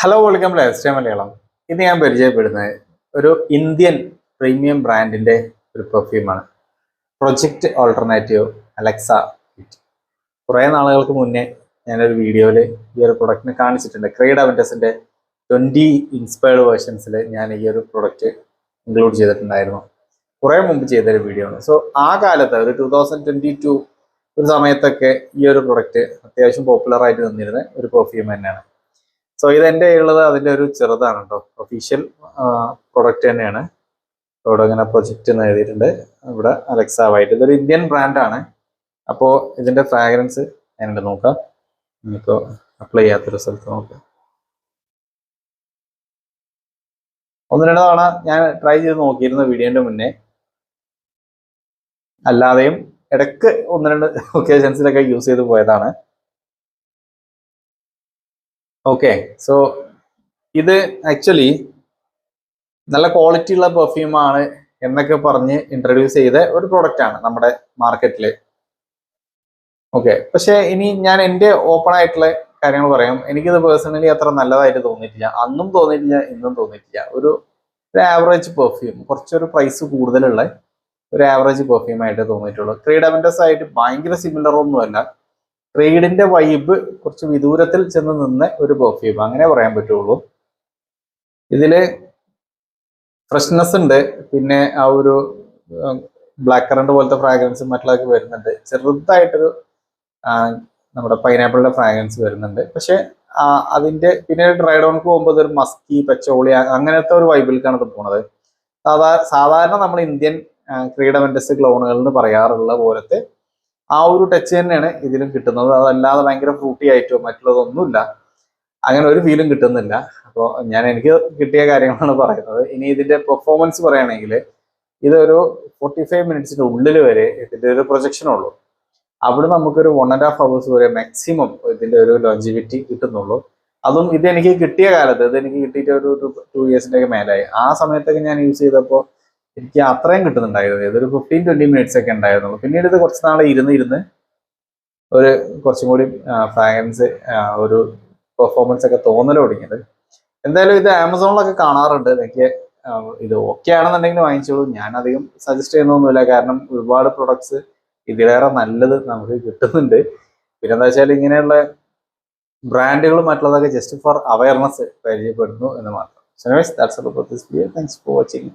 Hello welcome to S Malayalam. ഇത് ഞാൻ പരിചയപ്പെടുന്നത് ഒരു ഇന്ത്യൻ പ്രീമിയം ബ്രാൻഡിന്റെ ഒരു പെർഫ്യൂമാണ്. Project Alternative Alexa Fit. കുറേ നാളുകൾക്ക് മുന്നേ ഞാനൊരു വീഡിയോയിൽ ഈ ഒരു പ്രൊഡക്റ്റിനെ കാണിച്ചിട്ടുണ്ട്. ക്രെയ്ഡ് അവൻറ്റസിന്റെ 20 ഇൻസ്പയർഡ് വേർഷൻസിൽ ഞാൻ ഈ ഒരു പ്രൊഡക്റ്റ് ഇൻക്ലൂഡ് ചെയ്തിട്ടുണ്ടായിരുന്നു. കുറേ മുമ്പ് ചെയ്തൊരു വീഡിയോ ആണ്. സോ ആ കാലത്ത് ഒരു 2022 ഒരു സമയത്തൊക്കെ ഈ ഒരു പ്രൊഡക്റ്റ് അത്യാവശ്യം പോപ്പുലർ ആയിട്ട് നിന്നിരുന്ന ഒരു പെർഫ്യൂം തന്നെയാണ്. സോ ഇത് എൻ്റെ ഉള്ളത് അതിൻ്റെ ഒരു ചെറുതാണ് കേട്ടോ. ഒഫീഷ്യൽ പ്രൊഡക്റ്റ് തന്നെയാണ്. ഇവിടെ ഇങ്ങനെ പ്രൊജക്റ്റ് എന്ന് എഴുതിയിട്ടുണ്ട്. ഇവിടെ അലക്സ വൈറ്റ്. ഇതൊരു ഇന്ത്യൻ ബ്രാൻഡാണ്. അപ്പോൾ ഇതിൻ്റെ ഫ്രാഗ്രൻസ് ഞാനുണ്ട് നോക്കാം. ഇപ്പോൾ അപ്ലൈ ചെയ്യാത്തൊരു സ്ഥലത്ത് നോക്കാം. ഒന്ന് രണ്ട് തവണ ഞാൻ ട്രൈ ചെയ്ത് നോക്കിയിരുന്നു വീഡിയോൻ്റെ മുന്നേ. അല്ലാതെയും ഇടയ്ക്ക് ഒന്ന് രണ്ട് ഒക്കേഷൻസിലൊക്കെ യൂസ് ചെയ്ത് പോയതാണ്. ഓക്കെ, സോ ഇത് ആക്ച്വലി നല്ല ക്വാളിറ്റി ഉള്ള പെർഫ്യൂമാണ് എന്നൊക്കെ പറഞ്ഞ് ഇൻട്രൊഡ്യൂസ് ചെയ്ത ഒരു പ്രൊഡക്റ്റ് ആണ് നമ്മുടെ മാർക്കറ്റിൽ. ഓക്കെ, പക്ഷെ ഇനി ഞാൻ എൻ്റെ ഓപ്പൺ ആയിട്ടുള്ള കാര്യങ്ങൾ പറയാം. എനിക്കിത് പേഴ്സണലി അത്ര നല്ലതായിട്ട് തോന്നിയിട്ടില്ല. അന്നും തോന്നിയിട്ടില്ല, ഇന്നും തോന്നിയിട്ടില്ല. ഒരു ആവറേജ് പെർഫ്യൂം, കുറച്ചൊരു പ്രൈസ് കൂടുതലുള്ള ഒരു ആവറേജ് പെർഫ്യൂം ആയിട്ട് തോന്നിയിട്ടുള്ളൂ. ക്രീഡ് അവൻറ്റസ് ആയിട്ട് ഭയങ്കര സിമിലർ ഒന്നുമല്ല. ക്രീഡിന്റെ വൈബ് കുറച്ച് വിദൂരത്തിൽ ചെന്ന് നിന്ന ഒരു പെർഫ്യൂം, അങ്ങനെ പറയാൻ പറ്റുള്ളൂ. ഇതില് ഫ്രഷ്നെസ് ഉണ്ട്, പിന്നെ ആ ഒരു ബ്ലാക്ക് കറന്റ് പോലത്തെ ഫ്രാഗ്രൻസ് മറ്റുള്ളതൊക്കെ വരുന്നുണ്ട്. ചെറുതായിട്ടൊരു നമ്മുടെ പൈനാപ്പിളിന്റെ ഫ്രാഗ്രൻസ് വരുന്നുണ്ട്. പക്ഷെ അതിന്റെ പിന്നെ ഡ്രൈ ഡൗണിക്ക് പോകുമ്പോൾ ഇതൊരു മസ്കി പെച്ചോളി അങ്ങനത്തെ ഒരു വൈബിലേക്കാണ് ഇത് പോണത്. സാധാരണ നമ്മൾ ഇന്ത്യൻ ക്രീഡ് അവൻറ്റസ് ക്ലോണുകൾ എന്ന് പറയാറുള്ള പോലത്തെ ആ ഒരു ടച്ച് തന്നെയാണ് ഇതിലും കിട്ടുന്നത്. അതല്ലാതെ ഭയങ്കര ഫ്രൂട്ടി ആയിട്ടോ മറ്റുള്ളതൊന്നുമില്ല. അങ്ങനെ ഒരു ഫീലും കിട്ടുന്നില്ല. അപ്പോൾ എനിക്ക് കിട്ടിയ കാര്യങ്ങളാണ് പറയുന്നത്. ഇനി ഇതിന്റെ പെർഫോമൻസ് പറയുകയാണെങ്കിൽ ഇതൊരു 45 മിനിറ്റ്സിന്റെ ഉള്ളിൽ വരെ ഇതിന്റെ ഒരു പ്രൊജക്ഷൻ ഉള്ളൂ. അവിടെ നമുക്കൊരു 1.5 hours വരെ മാക്സിമം ഇതിന്റെ ഒരു ലോഞ്ചിവിറ്റി കിട്ടുന്നുള്ളൂ. അതും ഇതെനിക്ക് കിട്ടിയ കാലത്ത്, ഇതെനിക്ക് കിട്ടിയിട്ട് ഒരു 2 ഇയേഴ്സിന്റെ ഒക്കെ മേലായി. ആ സമയത്തൊക്കെ ഞാൻ യൂസ് ചെയ്തപ്പോൾ എനിക്ക് അത്രയും കിട്ടുന്നുണ്ടായിരുന്നു. ഇതൊരു 15-20 മിനിറ്റ്സ് ഒക്കെ ഉണ്ടായിരുന്നുള്ളൂ. പിന്നീട് ഇത് കുറച്ച് നാളെ ഇരുന്ന് ഒരു കുറച്ചും കൂടി ഫ്രാഗ്രൻസ് ഒരു പെർഫോമൻസ് ഒക്കെ തോന്നൽ തുടങ്ങിയത്. എന്തായാലും ഇത് ആമസോണിലൊക്കെ കാണാറുണ്ട്. എനിക്ക് ഇത് ഓക്കെ ആണെന്നുണ്ടെങ്കിൽ വാങ്ങിച്ചോളൂ. ഞാൻ അധികം സജസ്റ്റ് ചെയ്യുന്നൊന്നുമില്ല, കാരണം ഒരുപാട് പ്രൊഡക്ട്സ് ഇതിലേറെ നല്ലത് നമുക്ക് കിട്ടുന്നുണ്ട്. പിന്നെ എന്താ വെച്ചാൽ ഇങ്ങനെയുള്ള ബ്രാൻഡുകളും മറ്റുള്ളതൊക്കെ ജസ്റ്റ് ഫോർ അവയർനെസ് പരിചയപ്പെടുന്നു എന്ന് മാത്രം. So anyways, that's all about this video. Thanks for watching.